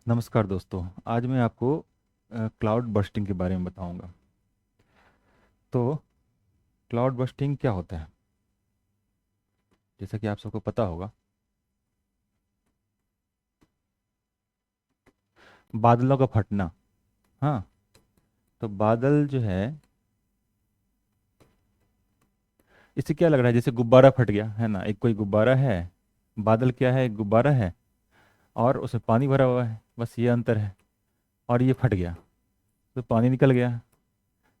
नमस्कार दोस्तों। आज मैं आपको क्लाउड बर्स्टिंग के बारे में बताऊंगा। तो क्लाउड बर्स्टिंग क्या होता है? जैसा कि आप सबको पता होगा, बादलों का फटना। हाँ, तो बादल जो है, इससे क्या लग रहा है? जैसे गुब्बारा फट गया है ना, एक कोई गुब्बारा है। बादल क्या है? एक गुब्बारा है और उसमें पानी भरा हुआ है, बस ये अंतर है। और ये फट गया तो पानी निकल गया,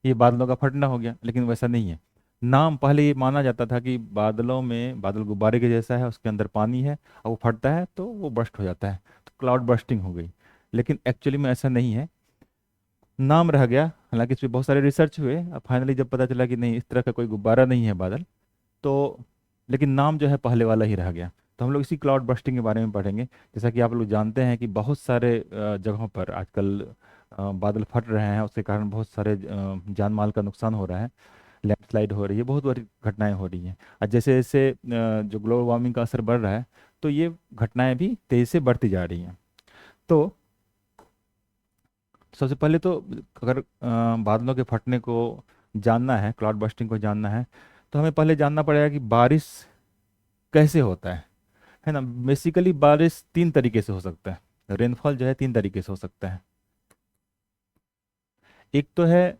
ये बादलों का फटना हो गया। लेकिन वैसा नहीं है। नाम पहले ये माना जाता था कि बादलों में, बादल गुब्बारे के जैसा है, उसके अंदर पानी है और वो फटता है तो वो बर्स्ट हो जाता है, तो क्लाउड बर्स्टिंग हो गई। लेकिन एक्चुअली में ऐसा नहीं है, नाम रह गया। हालांकि इस पे बहुत सारे रिसर्च हुए, अब फाइनली जब पता चला कि नहीं, इस तरह का कोई गुब्बारा नहीं है बादल, तो लेकिन नाम जो है पहले वाला ही रह गया। तो हम लोग इसी क्लाउड बर्स्टिंग के बारे में पढ़ेंगे। जैसा कि आप लोग जानते हैं कि बहुत सारे जगहों पर आजकल बादल फट रहे हैं, उसके कारण बहुत सारे जान माल का नुकसान हो रहा है। लैंडस्लाइड हो रही है, बहुत बड़ी घटनाएं हो रही हैं। और जैसे जैसे जो ग्लोबल वार्मिंग का असर बढ़ रहा है, तो ये घटनाएं भी तेजी से बढ़ती जा रही हैं। तो सबसे पहले तो, अगर बादलों के फटने को जानना है, क्लाउड बर्स्टिंग को जानना है, तो हमें पहले जानना पड़ेगा कि बारिश कैसे होता है ना। बेसिकली बारिश तीन तरीके से हो सकता है। रेनफॉल जो है तीन तरीके से हो सकता है। एक तो है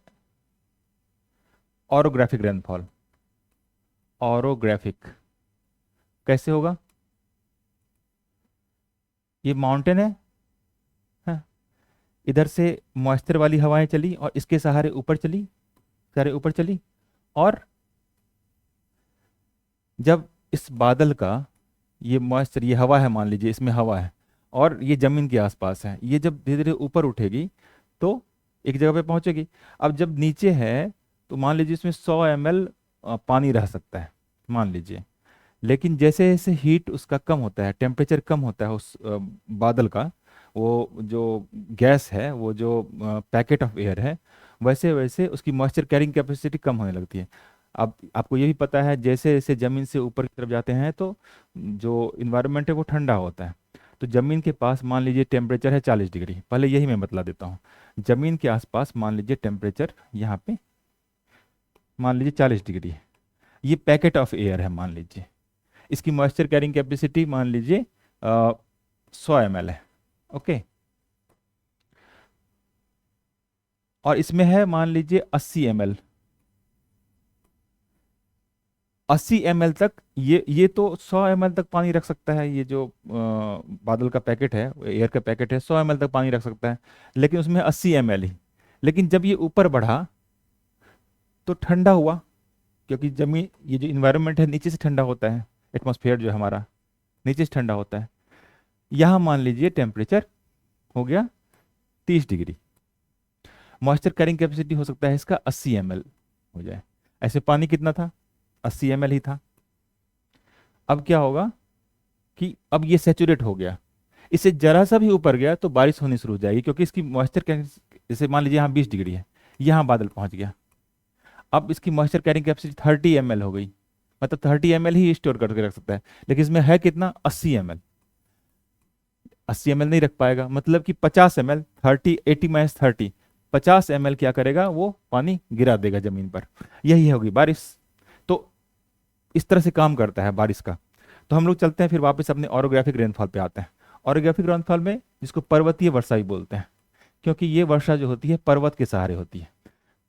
ऑरोग्राफिक रेनफॉल। ऑरोग्राफिक कैसे होगा? ये माउंटेन है, हाँ, इधर से मॉइस्चर वाली हवाएं चली और इसके सहारे ऊपर चली, सहारे ऊपर चली। और जब इस बादल का, ये मॉइस्चर, ये हवा है, मान लीजिए इसमें हवा है और ये जमीन के आसपास है, ये जब धीरे धीरे ऊपर उठेगी तो एक जगह पे पहुंचेगी। अब जब नीचे है तो मान लीजिए इसमें 100 ml पानी रह सकता है, मान लीजिए। लेकिन जैसे जैसे हीट उसका कम होता है, टेम्परेचर कम होता है उस बादल का, वो जो गैस है, वो जो पैकेट ऑफ एयर है, वैसे वैसे उसकी मॉइस्चर कैरिंग कैपेसिटी कम होने लगती है। अब आपको ये भी पता है, जैसे जैसे ज़मीन से ऊपर की तरफ जाते हैं तो जो इन्वायरमेंट है वो ठंडा होता है। तो ज़मीन के पास मान लीजिए टेम्परेचर है 40 डिग्री, पहले यही मैं बतला देता हूँ। ज़मीन के आसपास मान लीजिए टेम्परेचर यहाँ पे मान लीजिए 40 डिग्री है। ये पैकेट ऑफ एयर है मान लीजिए, इसकी मॉइस्चर कैरिंग कैपेसिटी मान लीजिए 100 ml है। ओके। और इसमें है मान लीजिए 80 ml। 80 ml तक, ये तो 100 ml तक पानी रख सकता है। ये जो बादल का पैकेट है, एयर का पैकेट है, 100 ml तक पानी रख सकता है। लेकिन उसमें 80 ml ही। लेकिन जब ये ऊपर बढ़ा तो ठंडा हुआ, क्योंकि जमीन, ये जो इन्वायरमेंट है नीचे से ठंडा होता है, एटमॉस्फेयर जो है हमारा नीचे से ठंडा होता है। यहाँ मान लीजिए टेम्परेचर हो गया 30 डिग्री। मॉइस्चर कैरिंग कैपेसिटी हो सकता है इसका 80 ml हो जाए। ऐसे पानी कितना था? 80 ml ही था। अब क्या होगा कि अब ये सेचुरेट हो गया, इससे जरा सा भी ऊपर गया तो बारिश होनी शुरू हो जाएगी, क्योंकि इसकी मॉइस्चर कैरिंग, जैसे मान लीजिए यहाँ 20 डिग्री है, यहाँ बादल पहुंच गया। अब इसकी मॉइस्चर कैरिंग कैपेसिटी 30 ml हो गई, मतलब 30 ml ही स्टोर करके रख सकता है। लेकिन इसमें है कितना? 80 ml। 80 ml नहीं रख पाएगा, मतलब कि 50 ml, 30, 80 - 30, 50 ml क्या करेगा? वो पानी गिरा देगा जमीन पर। यही होगी बारिश। तो इस तरह से काम करता है बारिश का। तो हम लोग चलते हैं फिर वापस अपने ऑरोग्राफिक रेनफॉल पे आते हैं। ऑरोग्राफिक रेनफॉल में, जिसको पर्वतीय वर्षा भी बोलते हैं, क्योंकि ये वर्षा जो होती है पर्वत के सहारे होती है।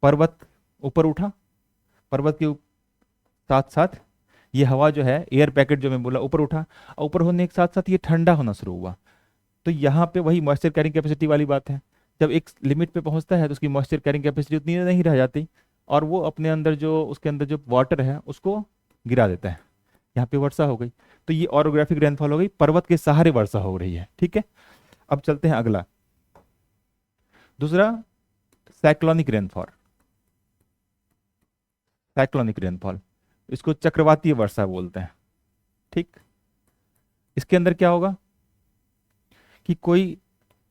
पर्वत ऊपर उठा, पर्वत के साथ साथ ये हवा जो है, एयर पैकेट जो मैं बोला, ऊपर उठा, और ऊपर होने के साथ साथ ये ठंडा होना शुरू हुआ। तो यहाँ पे वही मॉइस्चर कैरिंग कैपेसिटी वाली बात है। जब एक लिमिट पे पहुंचता है तो उसकी मॉइस्चर कैरिंग कैपेसिटी उतनी नहीं रह जाती, और वो अपने अंदर जो, उसके अंदर जो वाटर है उसको गिरा देता है। यहाँ पे वर्षा हो गई। तो ये ऑरोग्राफिक रेनफॉल हो गई, पर्वत के सहारे वर्षा हो रही है। ठीक है। अब चलते हैं अगला, दूसरा, साइक्लोनिक रेनफॉल। साइक्लोनिक रेनफॉल, इसको चक्रवातीय वर्षा बोलते हैं। ठीक। इसके अंदर क्या होगा कि कोई,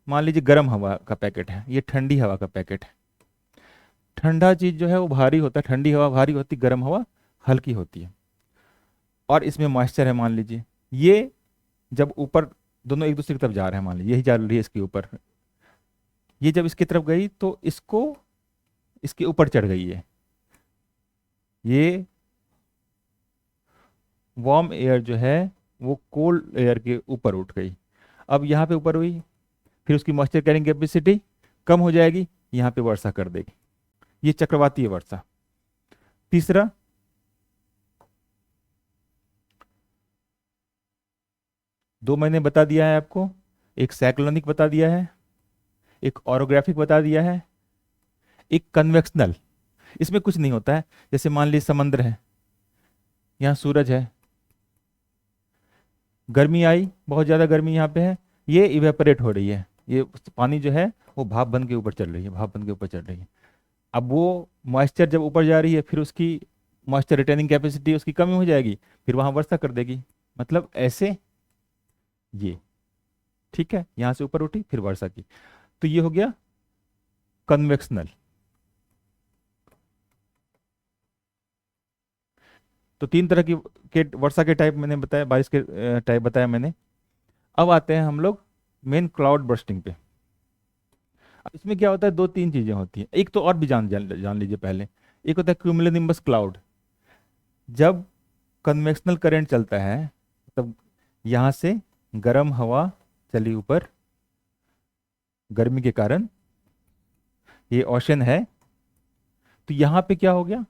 मान लीजिए गर्म हवा का पैकेट है, ये ठंडी हवा का पैकेट है। ठंडा चीज जो है वो भारी होता है, ठंडी हवा भारी होती, गर्म हवा हल्की होती है। और इसमें मॉइस्चर है मान लीजिए, ये जब ऊपर दोनों एक दूसरे की तरफ जा रहे हैं, मान लीजिए यही जा रही है इसके ऊपर, ये जब इसकी तरफ गई तो इसको इसके ऊपर चढ़ गई है, ये वार्म एयर जो है वो कोल्ड एयर के ऊपर उठ गई। अब यहाँ पे ऊपर हुई, फिर उसकी मॉइस्चर कैरिंग कैपेसिटी कम हो जाएगी, यहाँ पे वर्षा कर देगी, ये चक्रवातीय वर्षा। तीसरा, दो मैंने बता दिया है आपको, एक साइक्लोनिक बता दिया है, एक ऑरोग्राफिक बता दिया है, एक कन्वेक्शनल। इसमें कुछ नहीं होता है, जैसे मान लीजिए समुद्र है, यहाँ सूरज है, गर्मी आई, बहुत ज़्यादा गर्मी यहाँ पे है, ये इवेपोरेट हो रही है, ये पानी जो है वो भाप बन के ऊपर चल रही है, भाप बन के ऊपर चल रही है। अब वो मॉइस्चर जब ऊपर जा रही है, फिर उसकी मॉइस्चर रिटेनिंग कैपेसिटी उसकी कम हो जाएगी, फिर वहाँ वर्षा कर देगी, मतलब ऐसे ये, ठीक है, यहाँ से ऊपर उठी फिर वर्षा की, तो ये हो गया कन्वेक्शनल। तो तीन तरह की के वर्षा के टाइप मैंने बताया, बारिश के टाइप बताया मैंने। अब आते हैं हम लोग मेन क्लाउड बर्स्टिंग पे। अब इसमें क्या होता है, दो तीन चीजें होती हैं, एक तो और भी जान लीजिए पहले। एक होता है क्यूमुलोनिम्बस क्लाउड। जब कन्वेक्शनल करंट चलता है, तब यहाँ से गर्म हवा चली ऊपर, गर्मी के कारण, ये ओशन है, तो यहाँ पे क्या हो गया,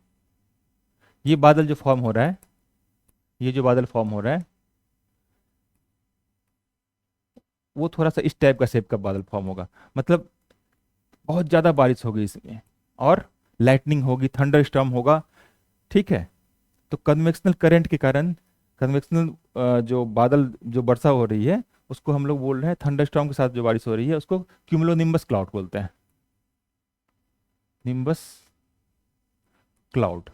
ये बादल जो फॉर्म हो रहा है, ये जो बादल फॉर्म हो रहा है वो थोड़ा सा इस टाइप का शेप का बादल फॉर्म होगा, मतलब बहुत ज़्यादा बारिश होगी इसमें, और लाइटनिंग होगी, थंडर स्टॉर्म होगा, ठीक है। तो कन्वेक्शनल करंट के कारण, कन्वेक्शनल जो बादल जो वर्षा हो रही है उसको हम लोग बोल रहे हैं, थंडर स्टॉर्म के साथ जो बारिश हो रही है उसको क्यूमुलोनिम्बस क्लाउड बोलते हैं, निम्बस क्लाउड,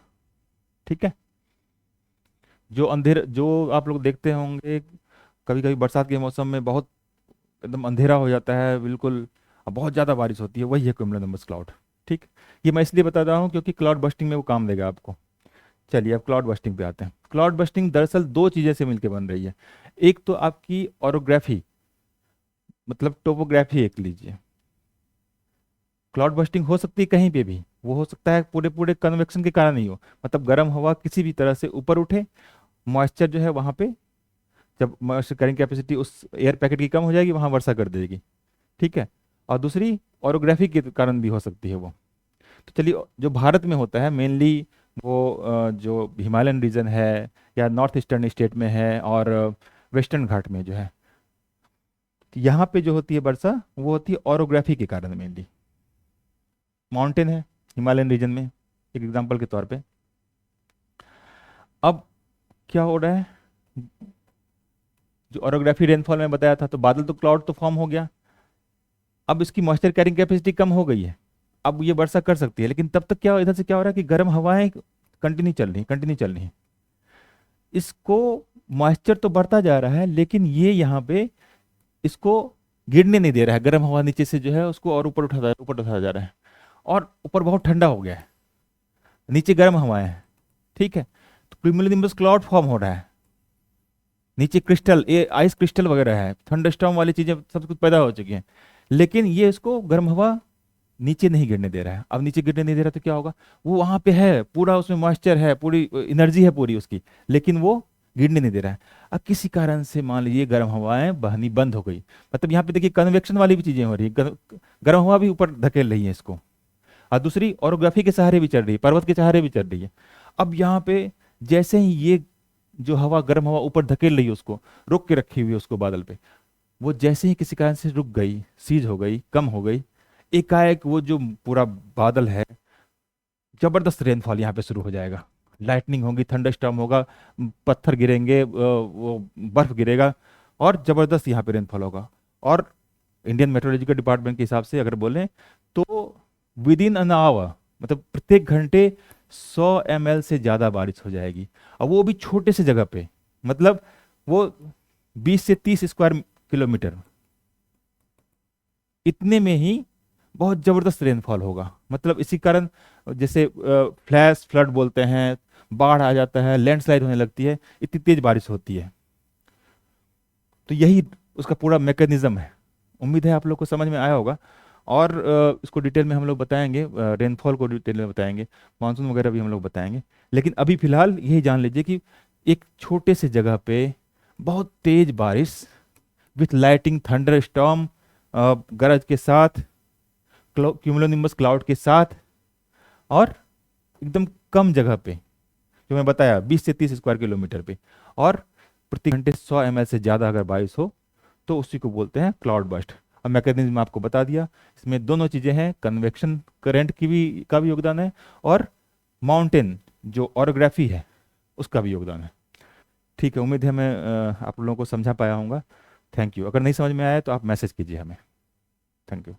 ठीक है। जो अंधेर, जो आप लोग देखते होंगे कभी कभी बरसात के मौसम में बहुत एकदम अंधेरा हो जाता है बिल्कुल, अब बहुत ज़्यादा बारिश होती है, वही है क्यूमुलोनिम्बस क्लाउड, ठीक। ये मैं इसलिए बता रहा हूँ क्योंकि क्लाउड बस्टिंग में वो काम देगा आपको। चलिए अब क्लाउड बस्टिंग पे आते हैं। क्लाउड बस्टिंग दरअसल दो चीज़ें से मिलकर बन रही है। एक तो आपकी ऑरोग्राफी, मतलब टोपोग्राफी एक लीजिए। क्लाउड बस्टिंग हो सकती है कहीं पे भी, वो हो सकता है पूरे पूरे कन्वेक्शन के कारण ही हो, मतलब गर्म हवा किसी भी तरह से ऊपर उठे, मॉइस्चर जो है वहाँ पे, जब मॉइस्चर कैरिंग कैपेसिटी उस एयर पैकेट की कम हो जाएगी, वहाँ वर्षा कर देगी, ठीक है। और दूसरी ऑरोग्राफी के कारण भी हो सकती है वो। तो चलिए, जो भारत में होता है मेनली वो जो हिमालयन रीजन है या नॉर्थ ईस्टर्न स्टेट में है, और वेस्टर्न घाट में जो है, तो यहाँ पे जो होती है वर्षा वो होती है ऑरोग्राफी के कारण मेनली। माउंटेन है हिमालयन रीजन में, एक एग्जांपल के तौर पे। अब क्या हो रहा है, जो ऑरोग्राफी रेनफॉल में बताया था, तो बादल तो क्लाउड तो फॉर्म हो गया, अब इसकी मॉइस्चर कैरिंग कैपेसिटी कम हो गई है, अब ये वर्षा कर सकती है, लेकिन तब तक क्या इधर से क्या हो रहा है कि गर्म हवाएं कंटिन्यू चल रही हैं, इसको मॉइस्चर तो बढ़ता जा रहा है, लेकिन ये यहाँ पे इसको गिरने नहीं दे रहा है, गर्म हवा नीचे से जो है उसको और ऊपर उठाया जा रहा है, और ऊपर बहुत ठंडा हो गया है, नीचे गर्म हवाएं हैं, ठीक है। तो क्यूमुलोनिम्बस क्लाउड फॉर्म हो रहा है, नीचे क्रिस्टल, ये आइस क्रिस्टल वगैरह है, थंडरस्टॉर्म वाली चीजें सब कुछ पैदा हो चुकी हैं, लेकिन ये इसको गर्म हवा नीचे नहीं गिरने दे रहा है। अब नीचे गिरने नहीं दे रहा तो क्या होगा, वो वहां पे है पूरा, उसमें मॉइस्चर है, पूरी एनर्जी है पूरी उसकी, लेकिन वो गिरने नहीं दे रहा है। अब किसी कारण से मान लीजिए गर्म हवाएं बहनी बंद हो गई, मतलब यहाँ पे देखिए कन्वेक्शन वाली भी चीजें हो रही है, गर्म हवा भी ऊपर धकेल रही है इसको, और दूसरी ओरोग्राफी के सहारे भी चल रही है, पर्वत के सहारे भी चल रही है। अब यहाँ पे जैसे ही ये जो हवा, गर्म हवा ऊपर धकेल रही है, उसको रोक के रखी हुई है उसको बादल पे, वो जैसे ही किसी कारण से रुक गई, सीज हो गई, कम हो गई, एकाएक वो जो पूरा बादल है, जबरदस्त रेनफॉल यहाँ पे शुरू हो जाएगा, लाइटनिंग होगी, थंडरस्टॉर्म होगा, पत्थर गिरेंगे, वो बर्फ गिरेगा, और जबरदस्त यहाँ पे रेनफॉल होगा। और इंडियन मेट्रोलॉजिकल डिपार्टमेंट के हिसाब से अगर बोलें तो विद इन एन आवर, मतलब प्रत्येक घंटे 100 ml से ज़्यादा बारिश हो जाएगी, और वो भी छोटे से जगह पे, मतलब वो 20 से 30 स्क्वायर किलोमीटर, इतने में ही बहुत जबरदस्त रेनफॉल होगा। मतलब इसी कारण जैसे फ्लैश फ्लड बोलते हैं, बाढ़ आ जाता है, लैंडस्लाइड होने लगती है, इतनी तेज बारिश होती है। तो यही उसका पूरा मैकेनिज्म है। उम्मीद है आप लोग को समझ में आया होगा। और इसको डिटेल में हम लोग बताएंगे, रेनफॉल को डिटेल में बताएंगे, मानसून वगैरह भी हम लोग बताएंगे। लेकिन अभी फिलहाल यही जान लीजिए कि एक छोटे से जगह पे बहुत तेज बारिश विथ लाइटिंग, थंडर स्टॉर्म, गरज के साथ, क्यूमुलोनिम्बस क्लाउड के साथ, और एकदम कम जगह पे, जो मैं बताया 20 से 30 स्क्वायर किलोमीटर पे, और प्रति घंटे 100 ml से ज़्यादा अगर बारिश हो तो उसी को बोलते हैं क्लाउड बस्ट। अब मैकेनिज्म आपको बता दिया। इसमें दोनों चीज़ें हैं, कन्वेक्शन करंट की भी का भी योगदान है, और माउंटेन जो ऑरोग्राफी है उसका भी योगदान है। ठीक है, उम्मीद है मैं आप लोगों को समझा पाया हूँगा। Thank you. अगर नहीं समझ में आया तो आप मैसेज कीजिए हमें। Thank you.